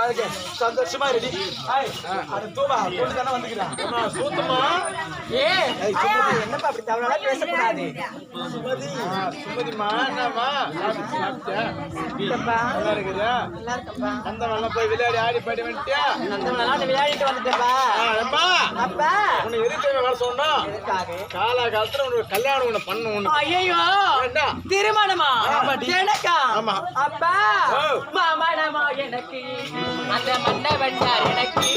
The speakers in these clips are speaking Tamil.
வாழ்க்கை சந்தோஷமா ரெடி அது தூவா கொண்டு தானே வந்துக்கிறான் சூத்தமா என்னப்பா அப்படி தவறாக பேசக்கூடாது சுமதிமா என்னம்மா நல்லா இருக்குதா அந்த வெள்ளம் போய் விளையாடி ஆடி பாடி வந்துட்டியா அந்த விளையாட்டு விளையாடிட்டு வந்துட்டேப்பா அப்பா உன்னை எதுக்கு வேலை சொன்னோம் காலகாலத்துல உனக்கு கல்யாணம் ஒண்ணு பண்ண ஒண்ணு ஐயோ திருமணமா எனக்கா அப்பா மாமனமா எனக்கு அந்த மன்னவன் யார் எனக்கு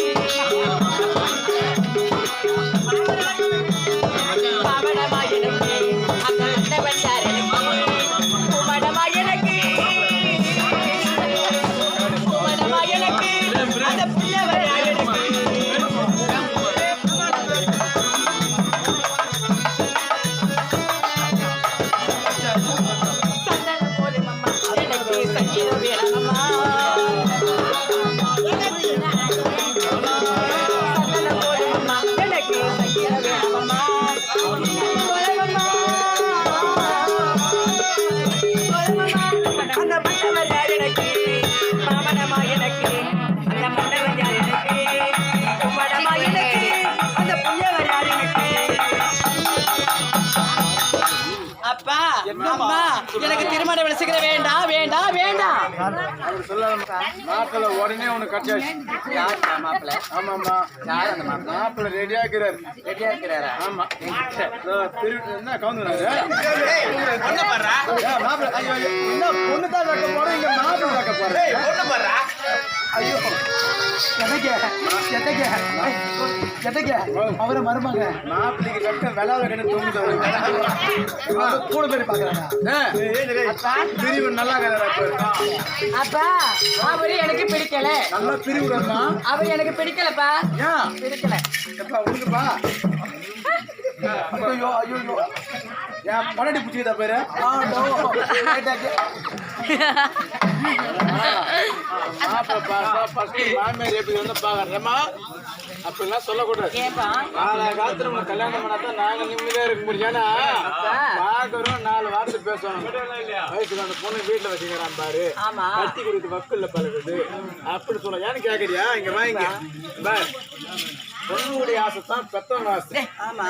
மாமனமா எனக்கு அந்த மன்னவன் யார் எனக்கு குமணமா எனக்கு குமணமா எனக்கு அந்த புள்ளவர் யார் எனக்கு எனக்கு திருமண விளைச்சுக்கிற வேண்டாம் வேண்டாம் வேண்டாம் மாப்பிள்ள உடனே உனக்கு கட்டியாச்சு மாப்பிள்ள ஆமாம்மா யார் அந்த மாப்பிள்ள ரெடியா இருக்கிறாரு ரெடியா இருக்கிறாரா ஆமா என்ன கவுந்துறாரு பொண்ணு தான் வைக்க போறோம் இங்க மாப்பிள்ள வைக்க போறேன் ஐயோ அவரை மருமக மாப்பிள்ளைக்கு கட்ட விளாட கட்டு கூட பேர் பாக்குறாங்க நல்லா அப்பா அவரு எனக்கு பிடிக்கல நல்லா பிரிவுறமா அவர் எனக்கு பிடிக்கலப்பா ஏன் பிடிக்கல எப்பா உனக்குப்பா ஐயோ ஐயோ ஏன் பணடி பிடிச்சதா பேரு மாமியார் எப்படி வந்து பாக்குறேம்மா அப்படிலாம் சொல்லக்கூடாது காலத்துல உனக்கு கல்யாணம் பண்ணாதான் நாங்க நிம்மதியா இருக்க முடியும் ஏன்னா பாக்குறோம் 4 வார்த்தை பேசணும் வயசுல அந்த பொண்ணு வீட்டுல வச்சுக்கிறான் பாரு கட்டி கொடுத்து வக்குல்ல பழகுது அப்படி சொல்ல ஏன்னு கேக்குறியா இங்க வாங்க பாரு பொண்ணுடைய ஆசை தான் பெத்தவங்க ஆசை ஆமா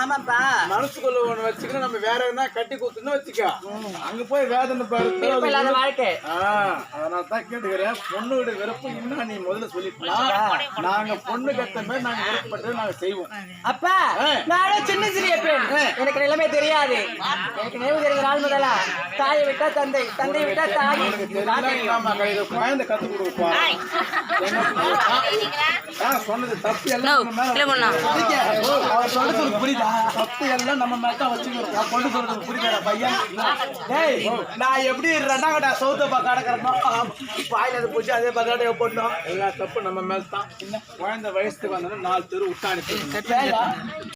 ஆமாப்பா மனசுக்குள்ள ஒண்ணு வச்சுக்கணும் நம்ம வேற எதுனா கட்டி கொடுத்துன்னு வச்சுக்கோ அங்க போய் வேதனை பாரு வாழ்க்கை அதனால தான் கேட்டுக்கிறேன் பொண்ணுடைய விருப்பம் இன்னும் நீ முதல்ல சொல்லிக்கலாம் நாங்க பொண்ணு கட்ட மாதிரி நாங்க விருப்பப்பட்டு நாங்க செய்வோம் அப்பா நானும் சின்ன சிறிய பெண் எனக்கு எல்லாமே தெரியாது எனக்கு நினைவு தெரிஞ்ச நாள் முதலா தாயை விட்டா தந்தை தந்தை விட்டா தாய் குழந்தை கத்து கொடுப்பா சொன்னது தப்பு எல்லாம் அவர் சொல்றது புரியுதா தப்பு எல்லாம் நம்ம மேல வச்சுக்கிறோம் கொண்டு சொல்றது புரியுதா பையன் நான் எப்படி 2ஆம் கட்ட சவுத்த பக்கம் அடக்கிறோம் வாயில பூச்சி அதே பக்கம் போட்டோம் எல்லா தப்பு நம்ம மேல தான் குழந்தை வயசுக்கு வந்தோம் 4 தெரு விட்டு அனுப்பி